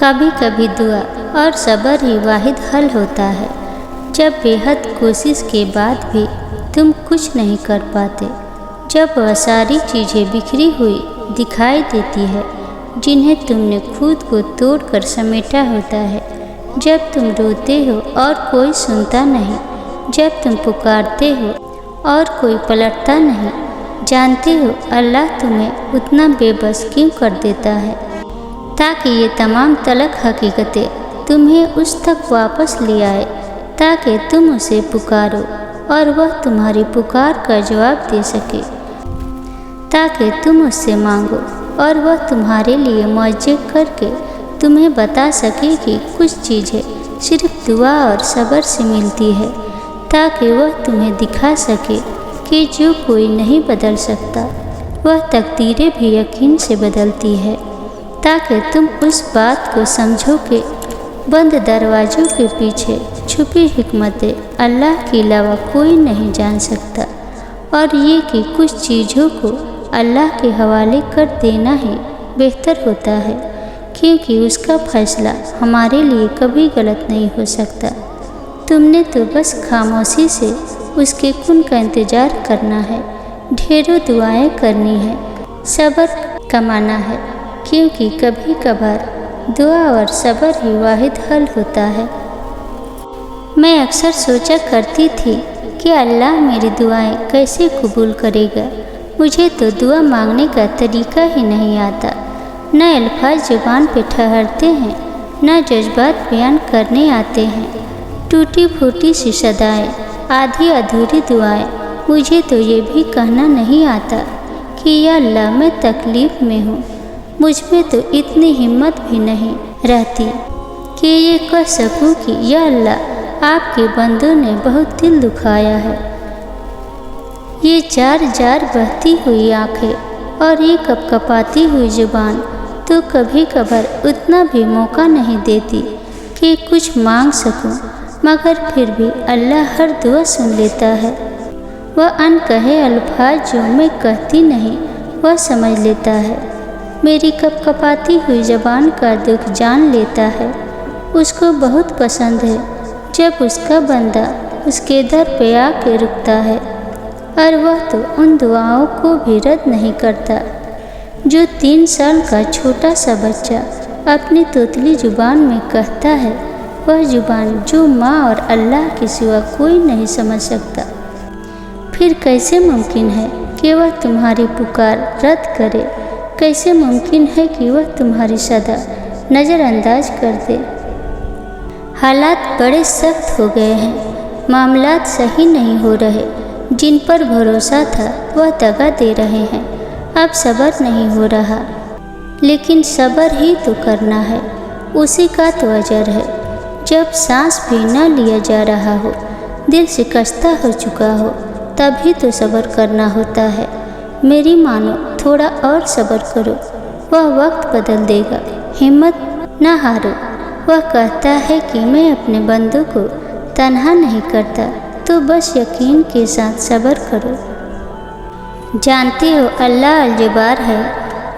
कभी कभी दुआ और सब्र ही वाहिद हल होता है। जब बेहद कोशिश के बाद भी तुम कुछ नहीं कर पाते, जब वह सारी चीज़ें बिखरी हुई दिखाई देती है जिन्हें तुमने खुद को तोड़कर समेटा होता है, जब तुम रोते हो और कोई सुनता नहीं, जब तुम पुकारते हो और कोई पलटता नहीं, जानते हो अल्लाह तुम्हें उतना बेबस क्यों कर देता है, ताकि ये तमाम तलख हकीकतें तुम्हें उस तक वापस ले आए, ताकि तुम उसे पुकारो और वह तुम्हारी पुकार का जवाब दे सके, ताकि तुम उससे मांगो और वह तुम्हारे लिए मुआवजे करके तुम्हें बता सके कि कुछ चीज़ें सिर्फ दुआ और सब्र से मिलती है, ताकि वह तुम्हें दिखा सके कि जो कोई नहीं बदल सकता वह तकदीरें भी यकीन से बदलती है, ताकि तुम उस बात को समझो कि बंद दरवाज़ों के पीछे छुपी हिकमतें अल्लाह के अलावा कोई नहीं जान सकता, और ये कि कुछ चीज़ों को अल्लाह के हवाले कर देना ही बेहतर होता है, क्योंकि उसका फैसला हमारे लिए कभी गलत नहीं हो सकता। तुमने तो बस खामोशी से उसके कुन का इंतज़ार करना है, ढेरों दुआएं करनी है, सब्र कमाना है, क्योंकि कभी कभार दुआ और सब्र ही वाहिद हल होता है। मैं अक्सर सोचा करती थी कि अल्लाह मेरी दुआएं कैसे कबूल करेगा। मुझे तो दुआ मांगने का तरीका ही नहीं आता, न अल्फाज ज़ुबान पे ठहरते हैं, न जज्बात बयान करने आते हैं। टूटी फूटी सी सदाएँ, आधी अधूरी दुआएं। मुझे तो ये भी कहना नहीं आता कि या अल्लाह मैं तकलीफ़ में हूँ। मुझ में तो इतनी हिम्मत भी नहीं रहती कि ये कह सकूं कि या अल्लाह आपके बंदों ने बहुत दिल दुखाया है। ये जार जार बहती हुई आँखें और ये कपकपाती हुई ज़ुबान तो कभी कभार उतना भी मौका नहीं देती कि कुछ मांग सकूं, मगर फिर भी अल्लाह हर दुआ सुन लेता है। वह अनकहे अल्फाज जो मैं कहती नहीं वह समझ लेता है। मेरी कपकपाती हुई ज़बान का दुख जान लेता है। उसको बहुत पसंद है जब उसका बंदा उसके दर पे आके रुकता है, और वह तो उन दुआओं को भी रद्द नहीं करता जो 3 साल का छोटा सा बच्चा अपनी तोतली ज़ुबान में कहता है, वह ज़ुबान जो माँ और अल्लाह के सिवा कोई नहीं समझ सकता। फिर कैसे मुमकिन है कि वह तुम्हारी पुकार रद्द करे? कैसे मुमकिन है कि वह तुम्हारी सदा नज़रअंदाज कर दे? हालात बड़े सख्त हो गए हैं, मामलात सही नहीं हो रहे, जिन पर भरोसा था वह दगा दे रहे हैं। अब सब्र नहीं हो रहा, लेकिन सब्र ही तो करना है, उसी का तो अजर है। जब सांस भी न लिया जा रहा हो, दिल शिकस्ता हो चुका हो, तभी तो सब्र करना होता है। मेरी मानो थोड़ा और सब्र करो, वह वक्त बदल देगा, हिम्मत न हारो। वह कहता है कि मैं अपने बंदों को तन्हा नहीं करता, तो बस यकीन के साथ सब्र करो। जानते हो अल्लाह अल-जब्बार है,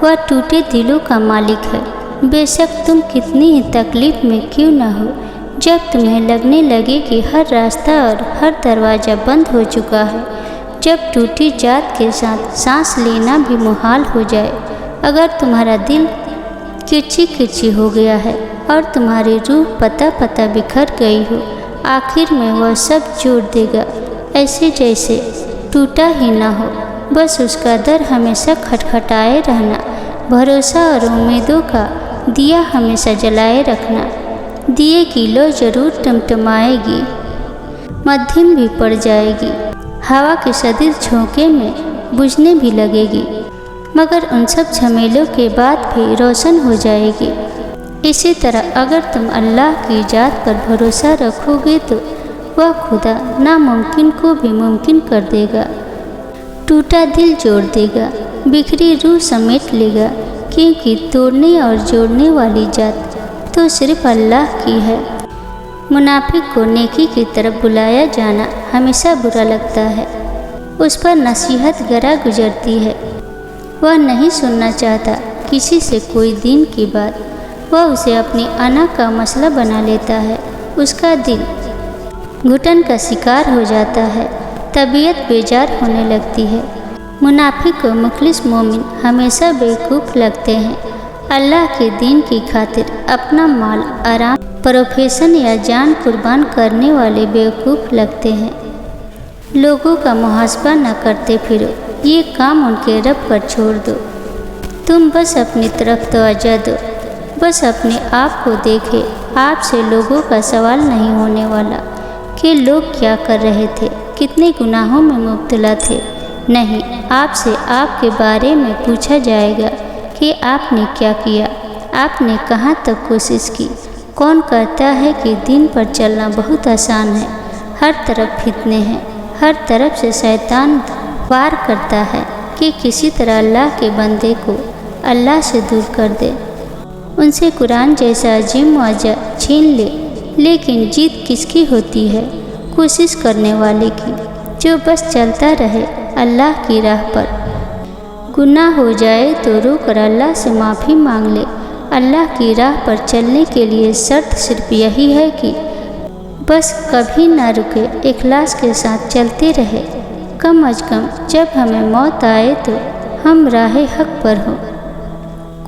वह टूटे दिलों का मालिक है। बेशक तुम कितनी ही तकलीफ़ में क्यों न हो, जब तुम्हें लगने लगे कि हर रास्ता और हर दरवाज़ा बंद हो चुका है, जब टूटी जात के साथ सांस लेना भी मुहाल हो जाए, अगर तुम्हारा दिल किरची किरची हो गया है और तुम्हारी रूह पता पता बिखर गई हो, आखिर में वह सब जोड़ देगा, ऐसे जैसे टूटा ही ना हो। बस उसका दर हमेशा खटखटाए रहना, भरोसा और उम्मीदों का दिया हमेशा जलाए रखना। दिए की लो जरूर टमटमाएगी, मध्यम भी पड़ जाएगी, हवा के शदीद झोंके में बुझने भी लगेगी, मगर उन सब झमेलों के बाद भी रोशन हो जाएगी। इसी तरह अगर तुम अल्लाह की जात पर भरोसा रखोगे तो वह खुदा नामुमकिन को भी मुमकिन कर देगा, टूटा दिल जोड़ देगा, बिखरी रूह समेट लेगा, क्योंकि तोड़ने और जोड़ने वाली जात तो सिर्फ अल्लाह की है। मुनाफिक को नेकी की तरफ बुलाया जाना हमेशा बुरा लगता है, उस पर नसीहत गरा गुजरती है। वह नहीं सुनना चाहता किसी से कोई दीन की बात, वह उसे अपनी अना का मसला बना लेता है। उसका दिल घुटन का शिकार हो जाता है, तबीयत बेजार होने लगती है। मुनाफिक और मुखलिस मोमिन हमेशा बेवकूफ़ लगते हैं। अल्लाह के दीन की खातिर अपना माल, आराम, प्रोफेशन या जान कुर्बान करने वाले बेवकूफ़ लगते हैं। लोगों का मुहासबा न करते फिरो, ये काम उनके रब पर छोड़ दो। तुम बस अपनी तरफ तवज्जो दो, बस अपने आप को देखे। आपसे लोगों का सवाल नहीं होने वाला कि लोग क्या कर रहे थे, कितने गुनाहों में मुब्तला थे। नहीं, आपसे आपके बारे में पूछा जाएगा कि आपने क्या किया, आपने कहाँ तक कोशिश की। कौन कहता है कि दिन पर चलना बहुत आसान है। हर तरफ फितने हैं, हर तरफ से शैतान वार करता है कि किसी तरह अल्लाह के बंदे को अल्लाह से दूर कर दे, उनसे कुरान जैसा अजीम मौजा छीन ले। लेकिन जीत किसकी होती है? कोशिश करने वाले की, जो बस चलता रहे अल्लाह की राह पर। गुनाह हो जाए तो रो कर अल्लाह से माफ़ी मांग ले। अल्लाह की राह पर चलने के लिए शर्त सिर्फ यही है कि बस कभी ना रुके, इखलास के साथ चलते रहे। कम अज़ कम जब हमें मौत आए तो हम राह हक पर हो।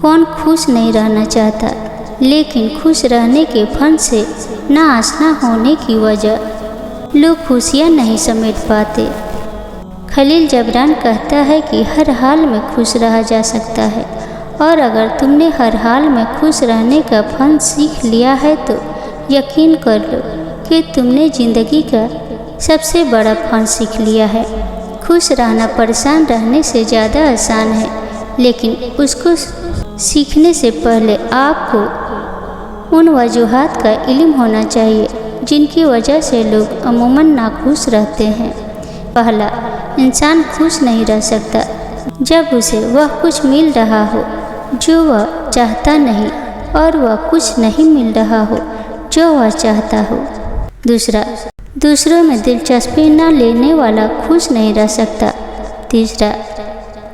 कौन खुश नहीं रहना चाहता, लेकिन खुश रहने के फन से ना आशना होने की वजह लोग खुशियाँ नहीं समेट पाते। खलील जबरान कहता है कि हर हाल में खुश रहा जा सकता है, और अगर तुमने हर हाल में खुश रहने का फन सीख लिया है तो यकीन कर लो कि तुमने ज़िंदगी का सबसे बड़ा फन सीख लिया है। खुश रहना परेशान रहने से ज़्यादा आसान है, लेकिन उसको सीखने से पहले आपको उन वजूहात का इल्म होना चाहिए जिनकी वजह से लोग अमूमन नाखुश रहते हैं। पहला, इंसान खुश नहीं रह सकता जब उसे वह कुछ मिल रहा हो जो वह चाहता नहीं, और वह कुछ नहीं मिल रहा हो जो वह चाहता हो। दूसरा, दूसरों में दिलचस्पी न लेने वाला खुश नहीं रह सकता। तीसरा,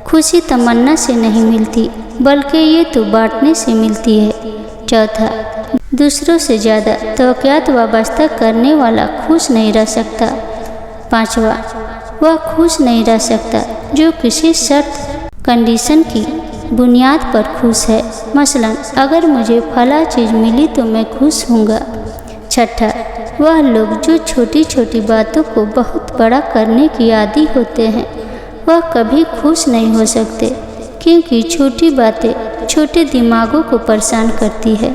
खुशी तमन्ना से नहीं मिलती, बल्कि ये तो बांटने से मिलती है। चौथा, दूसरों से ज़्यादा तवक्कुआत वाबस्ता करने वाला खुश नहीं रह सकता। पाँचवा, वह खुश नहीं रह सकता जो किसी शर्त कंडीशन की बुनियाद पर खुश है। मसलन, अगर मुझे फला चीज़ मिली तो मैं खुश हूँगा। छठा, वह लोग जो छोटी छोटी बातों को बहुत बड़ा करने की आदी होते हैं, वह कभी खुश नहीं हो सकते, क्योंकि छोटी बातें छोटे दिमागों को परेशान करती है।